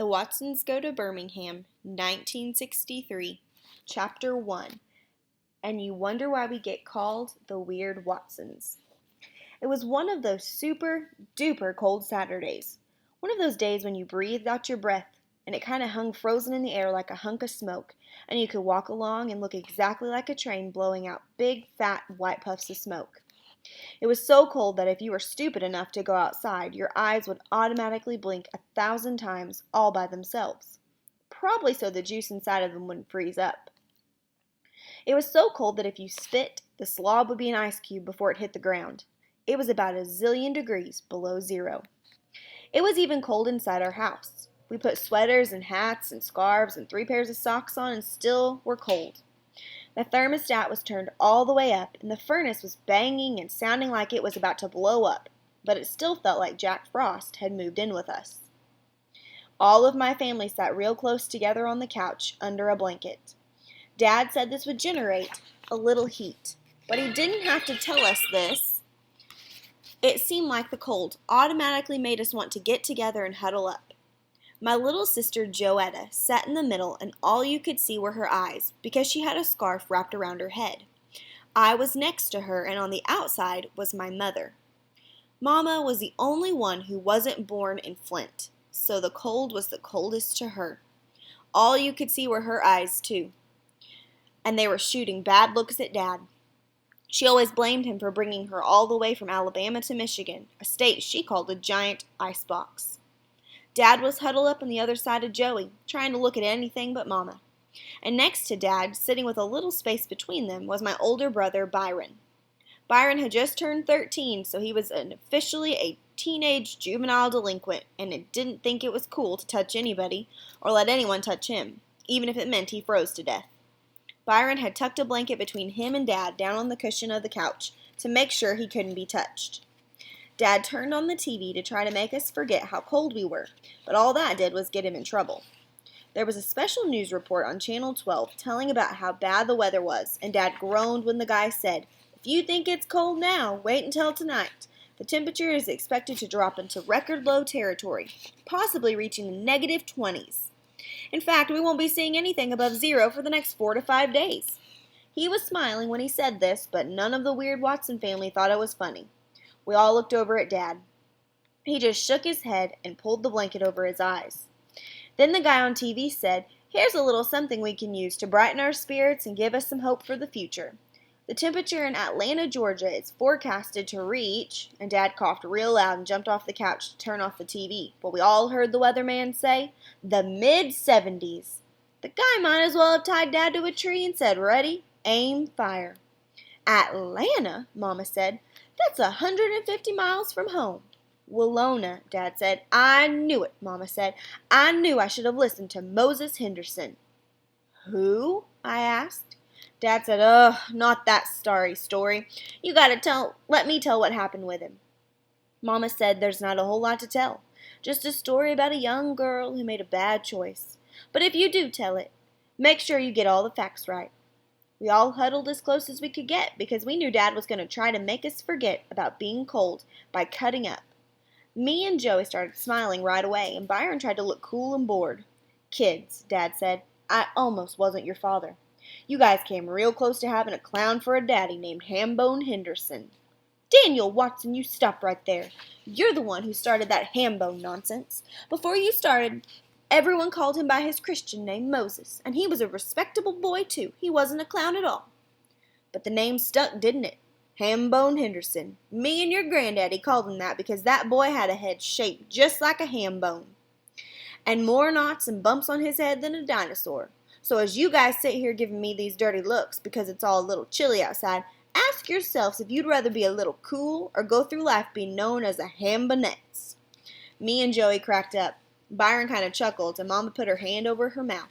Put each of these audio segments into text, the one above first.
The Watsons Go to Birmingham, 1963, Chapter 1, and you wonder why we get called the Weird Watsons. It was one of those super duper cold Saturdays. One of those days when you breathed out your breath and it kind of hung frozen in the air like a hunk of smoke, and you could walk along and look exactly like a train blowing out big, fat, white puffs of smoke. It was so cold that if you were stupid enough to go outside, your eyes would automatically blink 1,000 times all by themselves. Probably so the juice inside of them wouldn't freeze up. It was so cold that if you spit, the slob would be an ice cube before it hit the ground. It was about a zillion degrees below zero. It was even cold inside our house. We put sweaters and hats and scarves and 3 pairs of socks on and still were cold. The thermostat was turned all the way up, and the furnace was banging and sounding like it was about to blow up, but it still felt like Jack Frost had moved in with us. All of my family sat real close together on the couch under a blanket. Dad said this would generate a little heat, but he didn't have to tell us this. It seemed like the cold automatically made us want to get together and huddle up. My little sister Joetta sat in the middle, and all you could see were her eyes because she had a scarf wrapped around her head. I was next to her, and on the outside was my mother. Mama was the only one who wasn't born in Flint, so the cold was the coldest to her. All you could see were her eyes, too, and they were shooting bad looks at Dad. She always blamed him for bringing her all the way from Alabama to Michigan, a state she called a giant icebox. Dad was huddled up on the other side of Joey, trying to look at anything but Mama. And next to Dad, sitting with a little space between them, was my older brother, Byron. Byron had just turned 13, so he was officially a teenage juvenile delinquent, and didn't think it was cool to touch anybody or let anyone touch him, even if it meant he froze to death. Byron had tucked a blanket between him and Dad down on the cushion of the couch to make sure he couldn't be touched. Dad turned on the TV to try to make us forget how cold we were, but all that did was get him in trouble. There was a special news report on Channel 12 telling about how bad the weather was, and Dad groaned when the guy said, "If you think it's cold now, wait until tonight. The temperature is expected to drop into record low territory, possibly reaching the negative 20s. In fact, we won't be seeing anything above zero for the next 4 to 5 days." He was smiling when he said this, but none of the Weird Watson family thought it was funny. We all looked over at Dad. He just shook his head and pulled the blanket over his eyes. Then the guy on TV said, "Here's a little something we can use to brighten our spirits and give us some hope for the future. The temperature in Atlanta, Georgia is forecasted to reach," and Dad coughed real loud and jumped off the couch to turn off the TV. But we all heard the weatherman say, "the mid-70s." The guy might as well have tied Dad to a tree and said, "Ready, aim, fire." "Atlanta," Mama said. "That's 150 miles from home." "Willona," Dad said. "I knew it," Mama said. "I knew I should have listened to Moses Henderson." "Who?" I asked. Dad said, "Ugh, not that starry story. You gotta let me tell what happened with him." Mama said there's not a whole lot to tell. Just a story about a young girl who made a bad choice. But if you do tell it, make sure you get all the facts right. We all huddled as close as we could get because we knew Dad was going to try to make us forget about being cold by cutting up. Me and Joey started smiling right away, and Byron tried to look cool and bored. "Kids," Dad said, "I almost wasn't your father. You guys came real close to having a clown for a daddy named Hambone Henderson." "Daniel Watson, you stop right there. You're the one who started that Hambone nonsense. Before you started, everyone called him by his Christian name, Moses, and he was a respectable boy, too. He wasn't a clown at all." "But the name stuck, didn't it? Hambone Henderson. Me and your granddaddy called him that because that boy had a head shaped just like a ham bone, and more knots and bumps on his head than a dinosaur. So as you guys sit here giving me these dirty looks because it's all a little chilly outside, ask yourselves if you'd rather be a little cool or go through life being known as a hambonetz." Me and Joey cracked up. Byron kind of chuckled, and Mama put her hand over her mouth.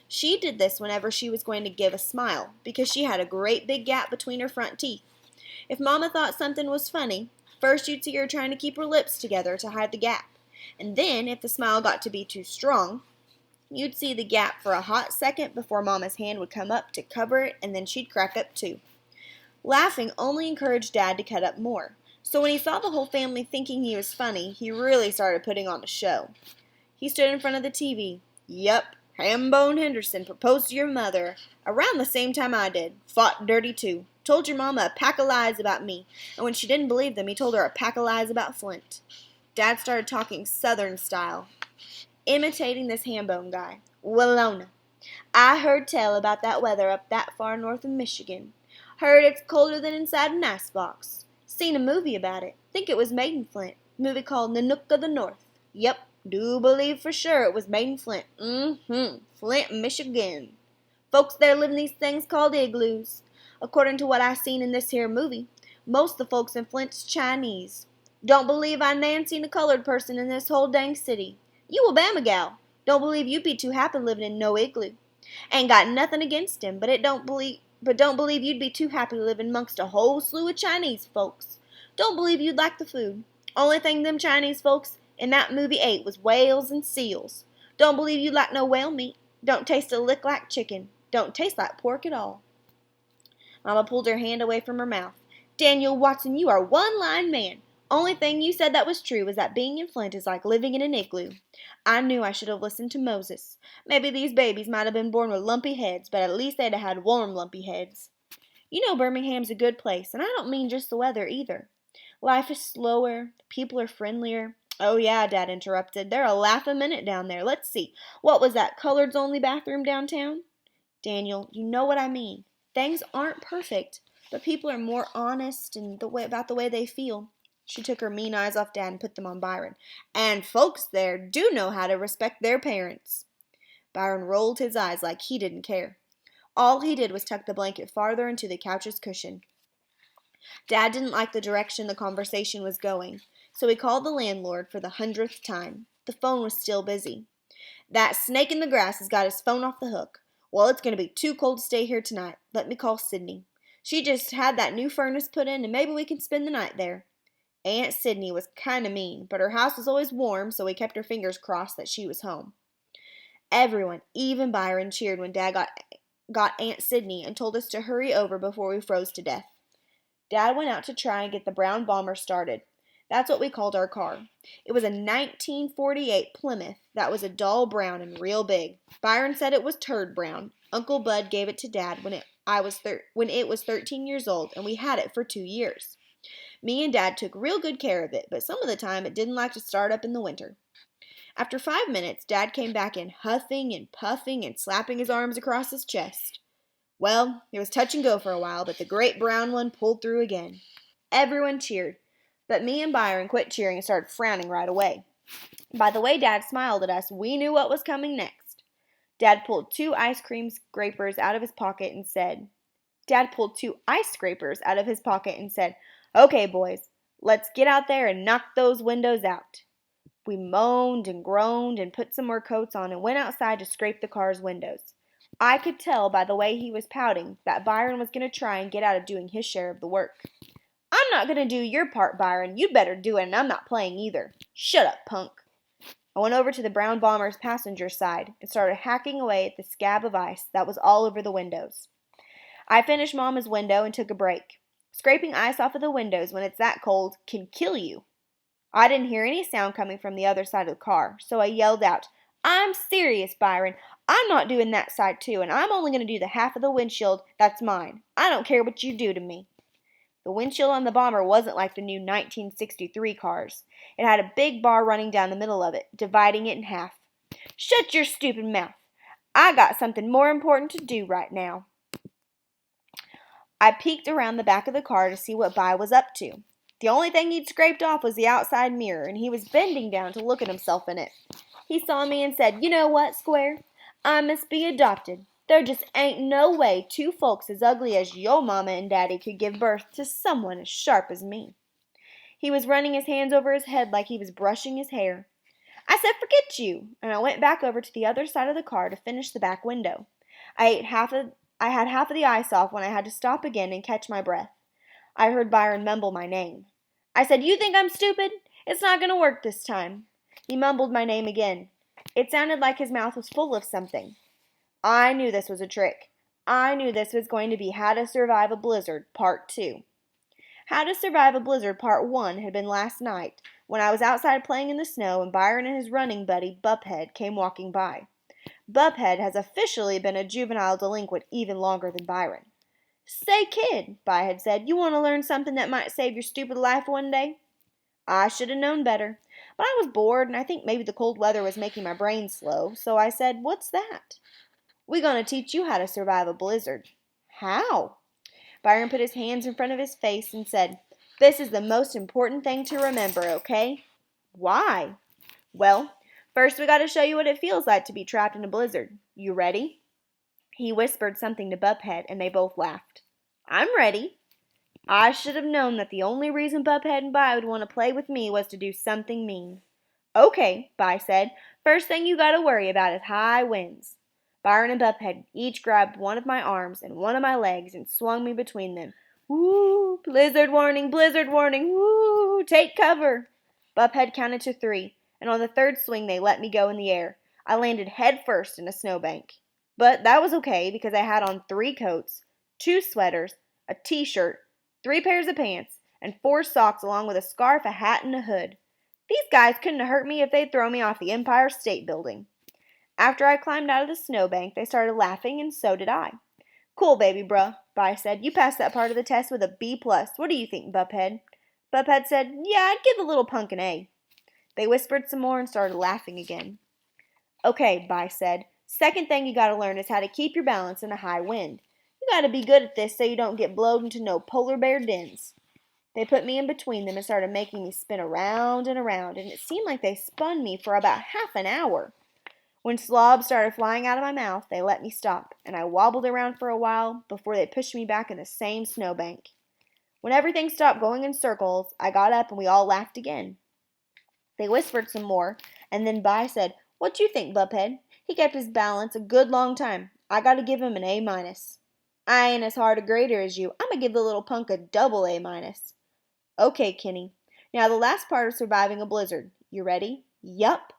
She did this whenever she was going to give a smile, because she had a great big gap between her front teeth. If Mama thought something was funny, first you'd see her trying to keep her lips together to hide the gap. And then, if the smile got to be too strong, you'd see the gap for a hot second before Mama's hand would come up to cover it, and then she'd crack up too. Laughing only encouraged Dad to cut up more. So when he saw the whole family thinking he was funny, he really started putting on a show. He stood in front of the TV. Yup, Hambone Henderson proposed to your mother around the same time I did. Fought dirty too. Told your mama a pack of lies about me, and when she didn't believe them, he told her a pack of lies about Flint. Dad started talking Southern style, imitating this Hambone guy. Willona, I heard tell about that weather up that far north of Michigan. Heard it's colder than inside an icebox. Seen a movie about it. Think it was made in Flint. Movie called Nanook of the North. Yep, do believe for sure it was made in Flint. Flint, Michigan. Folks there live in these things called igloos. According to what I seen in this here movie, most of the folks in Flint's Chinese. Don't believe I nan seen a colored person in this whole dang city. You a Bama gal. Don't believe you'd be too happy living in no igloo. Ain't got nothing against him, but don't believe you'd be too happy living amongst a whole slew of Chinese folks. Don't believe you'd like the food. Only thing them Chinese folks in that movie ate was whales and seals. Don't believe you'd like no whale meat. Don't taste a lick like chicken. Don't taste like pork at all. Mama pulled her hand away from her mouth. Daniel Watson, you are one-line man. Only thing you said that was true was that being in Flint is like living in an igloo. I knew I should have listened to Moses. Maybe these babies might have been born with lumpy heads, but at least they'd have had warm lumpy heads. You know Birmingham's a good place, and I don't mean just the weather either. Life is slower, people are friendlier. Oh yeah, Dad interrupted. They're a laugh a minute down there. Let's see. What was that coloreds only bathroom downtown? Daniel, you know what I mean. Things aren't perfect, but people are more honest about the way they feel. She took her mean eyes off Dad and put them on Byron. And folks there do know how to respect their parents. Byron rolled his eyes like he didn't care. All he did was tuck the blanket farther into the couch's cushion. Dad didn't like the direction the conversation was going, so he called the landlord for the 100th time. The phone was still busy. That snake in the grass has got his phone off the hook. Well, it's going to be too cold to stay here tonight. Let me call Sydney. She just had that new furnace put in, and maybe we can spend the night there. Aunt Sydney was kind of mean, but her house was always warm, so we kept our fingers crossed that she was home. Everyone, even Byron, cheered when Dad got Aunt Sydney and told us to hurry over before we froze to death. Dad went out to try and get the brown bomber started. That's what we called our car. It was a 1948 Plymouth that was a dull brown and real big. Byron said it was turd brown. Uncle Bud gave it to Dad when it was 13 years old, and we had it for 2 years. Me and Dad took real good care of it, but some of the time it didn't like to start up in the winter. After 5 minutes, Dad came back in huffing and puffing and slapping his arms across his chest. Well, it was touch and go for a while, but the great brown one pulled through again. Everyone cheered, but me and Byron quit cheering and started frowning right away. By the way Dad smiled at us, we knew what was coming next. Dad pulled two ice scrapers out of his pocket and said, Okay, boys, let's get out there and knock those windows out. We moaned and groaned and put some more coats on and went outside to scrape the car's windows. I could tell by the way he was pouting that Byron was going to try and get out of doing his share of the work. I'm not going to do your part, Byron. You'd better do it, and I'm not playing either. Shut up, punk. I went over to the brown bomber's passenger side and started hacking away at the scab of ice that was all over the windows. I finished Mama's window and took a break. Scraping ice off of the windows when it's that cold can kill you. I didn't hear any sound coming from the other side of the car, so I yelled out, I'm serious, Byron. I'm not doing that side too, and I'm only going to do the half of the windshield that's mine. I don't care what you do to me. The windshield on the bomber wasn't like the new 1963 cars. It had a big bar running down the middle of it, dividing it in half. Shut your stupid mouth. I got something more important to do right now. I peeked around the back of the car to see what By was up to. The only thing he'd scraped off was the outside mirror, and he was bending down to look at himself in it. He saw me and said, You know what, Square? I must be adopted. There just ain't no way two folks as ugly as your mama and daddy could give birth to someone as sharp as me. He was running his hands over his head like he was brushing his hair. I said, Forget you, and I went back over to the other side of the car to finish the back window. I had half of the ice off when I had to stop again and catch my breath. I heard Byron mumble my name. I said, You think I'm stupid? It's not going to work this time. He mumbled my name again. It sounded like his mouth was full of something. I knew this was a trick. I knew this was going to be How to Survive a Blizzard, Part 2. How to Survive a Blizzard, Part 1 had been last night, when I was outside playing in the snow and Byron and his running buddy, Buphead, came walking by. Buphead has officially been a juvenile delinquent even longer than Byron. "Say, kid," Buphead said, "you want to learn something that might save your stupid life one day?" I should have known better, but I was bored and I think maybe the cold weather was making my brain slow, so I said, "What's that?" "We gonna teach you how to survive a blizzard." "How?" Byron put his hands in front of his face and said, "This is the most important thing to remember, okay?" "Why?" "Well, first we gotta show you what it feels like to be trapped in a blizzard. You ready?" He whispered something to Buphead and they both laughed. "I'm ready." I should have known that the only reason Buphead and Bi would want to play with me was to do something mean. "Okay," Bi said. "First thing you gotta worry about is high winds." Byron and Buphead each grabbed one of my arms and one of my legs and swung me between them. "Woo! Blizzard warning! Blizzard warning! Woo! Take cover!" Buphead counted to 3, and on the third swing they let me go in the air. I landed head first in a snowbank. But that was okay because I had on 3 coats, 2 sweaters, a t-shirt, 3 pairs of pants, and 4 socks along with a scarf, a hat, and a hood. These guys couldn't have hurt me if they'd thrown me off the Empire State Building. After I climbed out of the snowbank, they started laughing, and so did I. "Cool, baby bruh," Bi said. "You passed that part of the test with a B+. What do you think, Buphead?" Buphead said, "Yeah, I'd give the little punk an A." They whispered some more and started laughing again. "Okay," Bi said. "Second thing you gotta learn is how to keep your balance in a high wind. You gotta be good at this so you don't get blowed into no polar bear dens." They put me in between them and started making me spin around, and it seemed like they spun me for about half an hour. When slobs started flying out of my mouth, they let me stop, and I wobbled around for a while before they pushed me back in the same snowbank. When everything stopped going in circles, I got up and we all laughed again. They whispered some more, and then Bi said, "What you think, Buphead? He kept his balance a good long time. I gotta give him an A-." "I ain't as hard a grader as you. I'm gonna give the little punk a double A-." "Okay, Kenny. Now the last part of surviving a blizzard. You ready?" "Yup."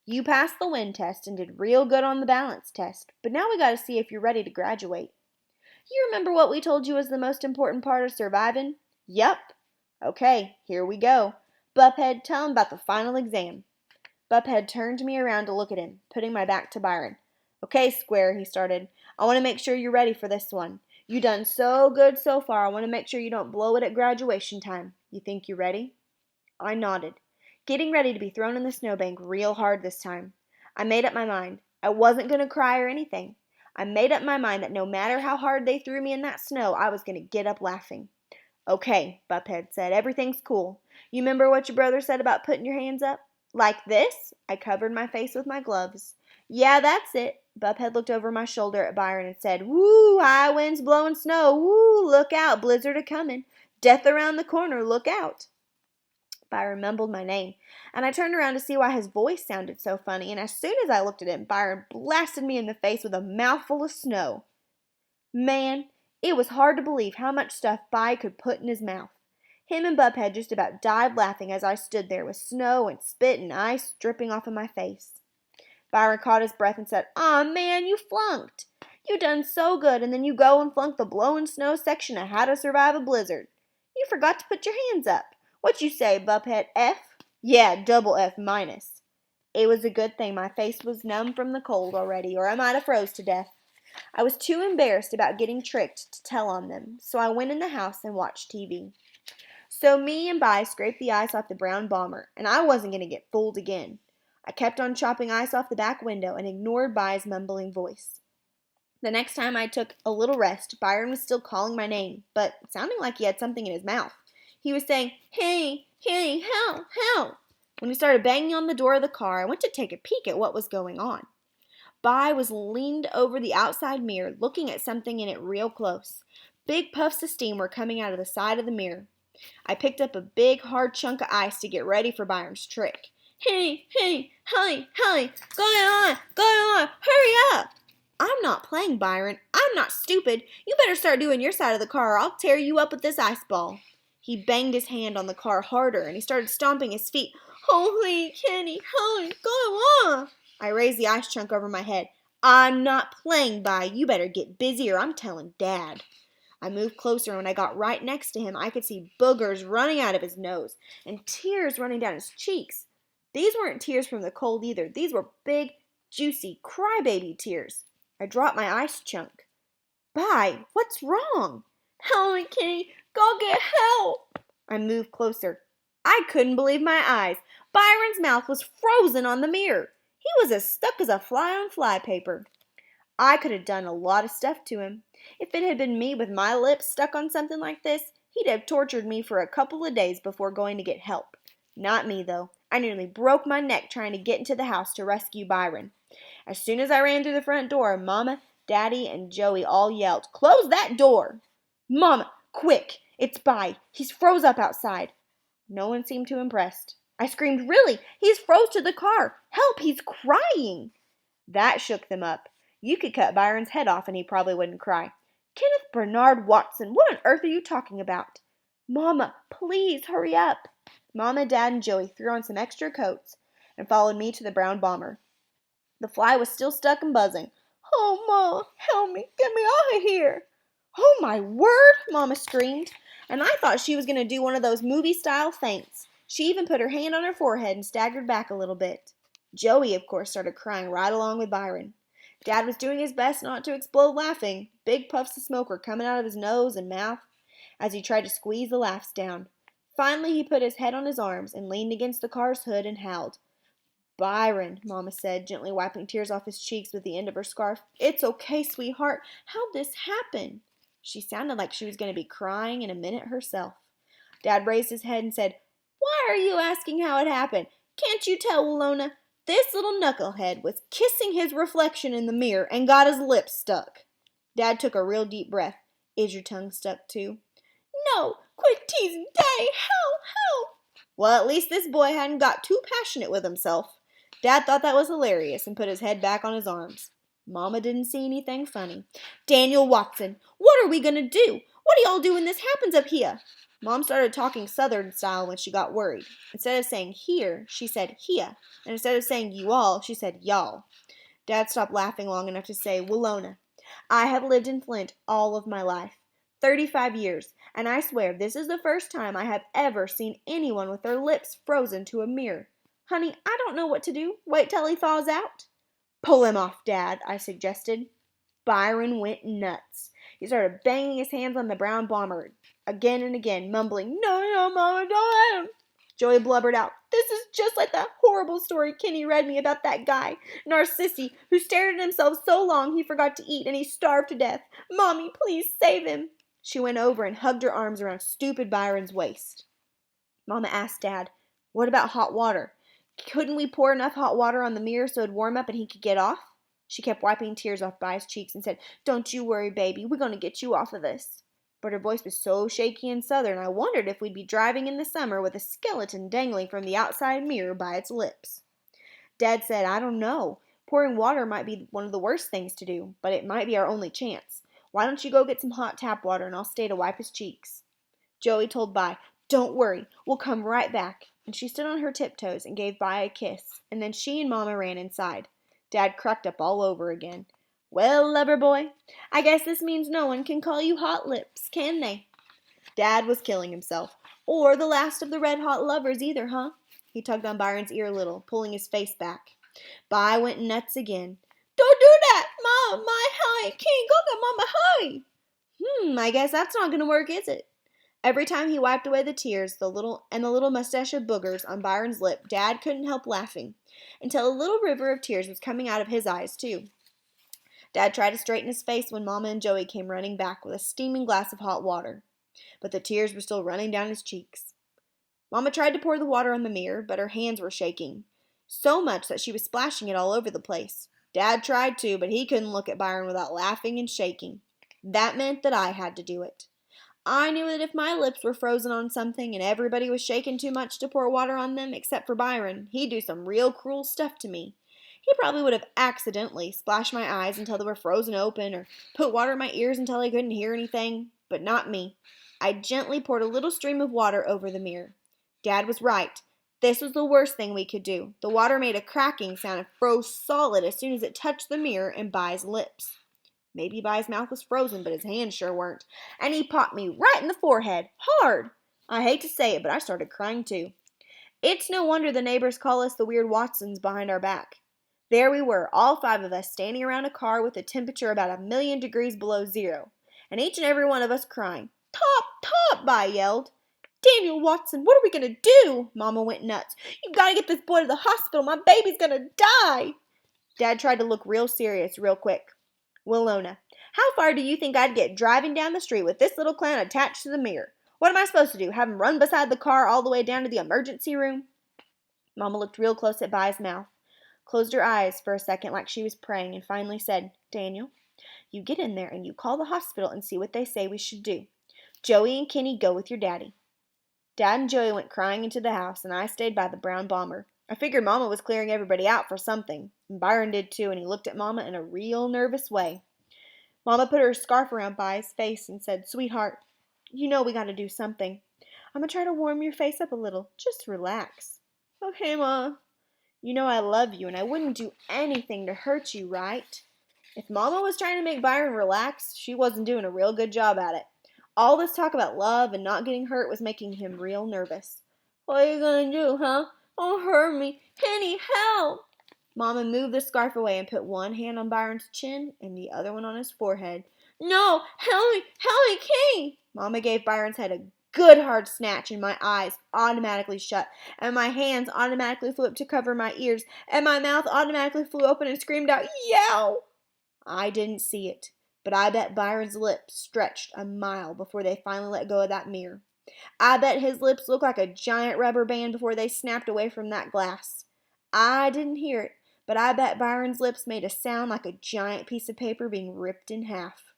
"You passed the wind test and did real good on the balance test, but now we gotta see if you're ready to graduate. You remember what we told you was the most important part of surviving?" "Yup." "Okay, here we go. Buphead, tell him about the final exam." Buphead turned me around to look at him, putting my back to Byron. "Okay, Square," he started. "I want to make sure you're ready for this one. You done so good so far, I want to make sure you don't blow it at graduation time. You think you're ready?" I nodded, getting ready to be thrown in the snowbank real hard this time. I made up my mind. I wasn't going to cry or anything. I made up my mind that no matter how hard they threw me in that snow, I was going to get up laughing. "Okay," Buphead said. "Everything's cool. You remember what your brother said about putting your hands up?" "Like this?" I covered my face with my gloves. "Yeah, that's it." Buphead looked over my shoulder at Byron and said, "Woo, high winds blowing snow. Woo, look out, blizzard a-comin'. Death around the corner, look out." Byron mumbled my name, and I turned around to see why his voice sounded so funny, and as soon as I looked at him, Byron blasted me in the face with a mouthful of snow. Man, it was hard to believe how much stuff Bi could put in his mouth. Him and Buphead just about died laughing as I stood there with snow and spit and ice dripping off of my face. Byron caught his breath and said, "Aw, man, you flunked. You done so good, and then you go and flunk the blowing snow section of How to Survive a Blizzard. You forgot to put your hands up. What you say, Buphead? F?" "Yeah, double F minus." It was a good thing my face was numb from the cold already, or I might have froze to death. I was too embarrassed about getting tricked to tell on them, so I went in the house and watched TV. So me and Bi scraped the ice off the brown bomber, and I wasn't going to get fooled again. I kept on chopping ice off the back window and ignored Bi's mumbling voice. The next time I took a little rest, Byron was still calling my name, but sounding like he had something in his mouth. He was saying, "Hey, hey, help, help." When he started banging on the door of the car, I went to take a peek at what was going on. Bi was leaned over the outside mirror, looking at something in it real close. Big puffs of steam were coming out of the side of the mirror. I picked up a big, hard chunk of ice to get ready for Byron's trick. "Hey, hey, hurry, hurry, go on, hurry up." "I'm not playing, Byron. I'm not stupid. You better start doing your side of the car or I'll tear you up with this ice ball." He banged his hand on the car harder and he started stomping his feet. "Holy, Kenny, hurry, go on." I raised the ice chunk over my head. "I'm not playing, Bi. You better get busy or I'm telling Dad." I moved closer, and when I got right next to him, I could see boogers running out of his nose and tears running down his cheeks. These weren't tears from the cold either. These were big, juicy, crybaby tears. I dropped my ice chunk. Bye, what's wrong? Help me, Kitty. Go get help. I moved closer. I couldn't believe my eyes. Byron's mouth was frozen on the mirror. He was as stuck as a fly on flypaper. I could have done a lot of stuff to him. If it had been me with my lips stuck on something like this, he'd have tortured me for a couple of days before going to get help. Not me, though. I nearly broke my neck trying to get into the house to rescue Byron. As soon as I ran through the front door, Mama, Daddy, and Joey all yelled, "Close that door!" "Mama, quick! It's By. He's froze up outside." No one seemed too impressed. I screamed, "Really? He's froze to the car! Help! He's crying!" That shook them up. You could cut Byron's head off and he probably wouldn't cry. "Kenneth Bernard Watson, what on earth are you talking about?" "Mama, please hurry up." Mama, Dad, and Joey threw on some extra coats and followed me to the brown bomber. The fly was still stuck and buzzing. "Oh, Ma, help me. Get me out of here." "Oh, my word," Mama screamed, and I thought she was going to do one of those movie-style faints. She even put her hand on her forehead and staggered back a little bit. Joey, of course, started crying right along with Byron. Dad was doing his best not to explode laughing. Big puffs of smoke were coming out of his nose and mouth as he tried to squeeze the laughs down. Finally, he put his head on his arms and leaned against the car's hood and howled. "Byron," Mama said, gently wiping tears off his cheeks with the end of her scarf. "It's okay, sweetheart. How'd this happen?" She sounded like she was going to be crying in a minute herself. Dad raised his head and said, "Why are you asking how it happened? Can't you tell, Willona? This little knucklehead was kissing his reflection in the mirror and got his lips stuck." Dad took a real deep breath. "Is your tongue stuck too?" "No, quit teasing, Daddy. Help! Well, at least this boy hadn't got too passionate with himself. Dad thought that was hilarious and put his head back on his arms. Mama didn't see anything funny. "Daniel Watson, what are we going to do? What do y'all do when this happens up here?" Mom started talking Southern style when she got worried. Instead of saying here, she said here. And instead of saying you all, she said y'all. Dad stopped laughing long enough to say, "Willona, I have lived in Flint all of my life. 35 years, and I swear this is the first time I have ever seen anyone with their lips frozen to a mirror. Honey, I don't know what to do. Wait till he thaws out." "Pull him off, Dad," I suggested. Byron went nuts. He started banging his hands on the brown bomber again and again, mumbling, "No, no, Mama, don't let him." Joey blubbered out, "This is just like that horrible story Kenny read me about that guy, Narcissi, who stared at himself so long he forgot to eat and he starved to death. Mommy, please save him." She went over and hugged her arms around stupid Byron's waist. Mama asked Dad, "What about hot water? Couldn't we pour enough hot water on the mirror so it'd warm up and he could get off?" She kept wiping tears off By's cheeks and said, "Don't you worry, baby. We're going to get you off of this." But her voice was so shaky and southern, I wondered if we'd be driving in the summer with a skeleton dangling from the outside mirror by its lips. Dad said, "I don't know. Pouring water might be one of the worst things to do, but it might be our only chance. Why don't you go get some hot tap water and I'll stay to wipe his cheeks." Joey told By, "Don't worry. We'll come right back." And she stood on her tiptoes and gave By a kiss, and then she and Mama ran inside. Dad cracked up all over again. "Well, lover boy, I guess this means no one can call you Hot Lips, can they?" Dad was killing himself. Or the last of the red-hot lovers either, huh? He tugged on Byron's ear a little, pulling his face back. By went nuts again. "Don't do that! Mom, my honey, King, go get Mama, hurry!" I guess that's not going to work, is it? Every time he wiped away the tears, the little mustache of boogers on Byron's lip, Dad couldn't help laughing, until a little river of tears was coming out of his eyes, too. Dad tried to straighten his face when Mama and Joey came running back with a steaming glass of hot water, but the tears were still running down his cheeks. Mama tried to pour the water on the mirror, but her hands were shaking, so much that she was splashing it all over the place. Dad tried to, but he couldn't look at Byron without laughing and shaking. That meant that I had to do it. I knew that if my lips were frozen on something and everybody was shaking too much to pour water on them except for Byron, he'd do some real cruel stuff to me. He probably would have accidentally splashed my eyes until they were frozen open or put water in my ears until I couldn't hear anything, but not me. I gently poured a little stream of water over the mirror. Dad was right. This was the worst thing we could do. The water made a cracking sound and froze solid as soon as it touched the mirror and By's lips. Maybe his mouth was frozen, but his hands sure weren't. And he popped me right in the forehead, hard. I hate to say it, but I started crying too. It's no wonder the neighbors call us the weird Watsons behind our back. There we were, all five of us, standing around a car with a temperature about 1,000,000 degrees below zero, and each and every one of us crying. Top, top, Vi yelled. Daniel Watson, what are we going to do? Mama went nuts. You got to get this boy to the hospital. My baby's going to die. Dad tried to look real serious real quick. Willona, how far do you think I'd get driving down the street with this little clown attached to the mirror? What am I supposed to do, have him run beside the car all the way down to the emergency room? Mama looked real close at Vi's mouth, closed her eyes for a second like she was praying, and finally said, Daniel, you get in there and you call the hospital and see what they say we should do. Joey and Kenny go with your daddy. Dad and Joey went crying into the house, and I stayed by the brown bomber. I figured Mama was clearing everybody out for something, and Byron did too, and he looked at Mama in a real nervous way. Mama put her scarf around Vi's face and said, Sweetheart, you know we gotta do something. I'm gonna try to warm your face up a little. Just relax. Okay, Ma. You know I love you, and I wouldn't do anything to hurt you, right? If Mama was trying to make Byron relax, she wasn't doing a real good job at it. All this talk about love and not getting hurt was making him real nervous. What are you gonna do, huh? Don't hurt me. Kenny, help! Mama moved the scarf away and put one hand on Byron's chin and the other one on his forehead. No, help me, Kenny! Mama gave Byron's head a good hard snatch, and my eyes automatically shut, and my hands automatically flew up to cover my ears, and my mouth automatically flew open and screamed out, Yow! I didn't see it, but I bet Byron's lips stretched a mile before they finally let go of that mirror. I bet his lips looked like a giant rubber band before they snapped away from that glass. I didn't hear it, but I bet Byron's lips made a sound like a giant piece of paper being ripped in half.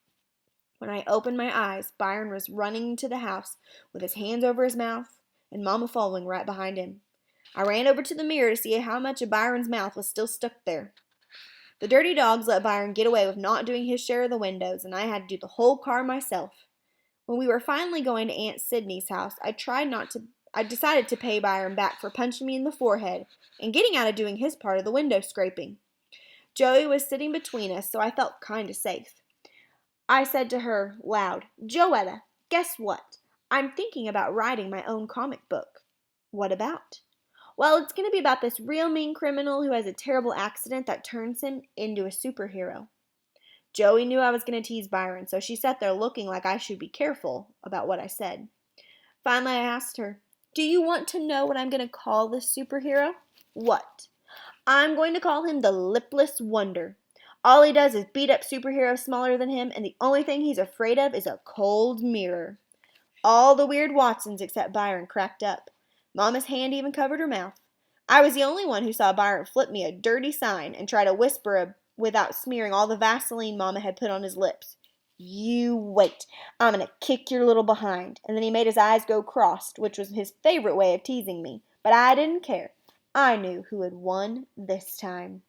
When I opened my eyes, Byron was running into the house with his hands over his mouth and Mama following right behind him. I ran over to the mirror to see how much of Byron's mouth was still stuck there. The dirty dogs let Byron get away with not doing his share of the windows, and I had to do the whole car myself. When we were finally going to Aunt Sydney's house, I decided to pay Byron back for punching me in the forehead and getting out of doing his part of the window scraping. Joey was sitting between us, so I felt kind of safe. I said to her, loud, Joetta, guess what? I'm thinking about writing my own comic book. What about? Well, it's going to be about this real mean criminal who has a terrible accident that turns him into a superhero. Joey knew I was going to tease Byron, so she sat there looking like I should be careful about what I said. Finally, I asked her, do you want to know what I'm going to call this superhero? What? I'm going to call him the Lipless Wonder. All he does is beat up superheroes smaller than him, and the only thing he's afraid of is a cold mirror. All the weird Watsons except Byron cracked up. Mama's hand even covered her mouth. I was the only one who saw Byron flip me a dirty sign and try to whisper without smearing all the Vaseline Mama had put on his lips. You wait. I'm going to kick your little behind. And then he made his eyes go crossed, which was his favorite way of teasing me. But I didn't care. I knew who had won this time.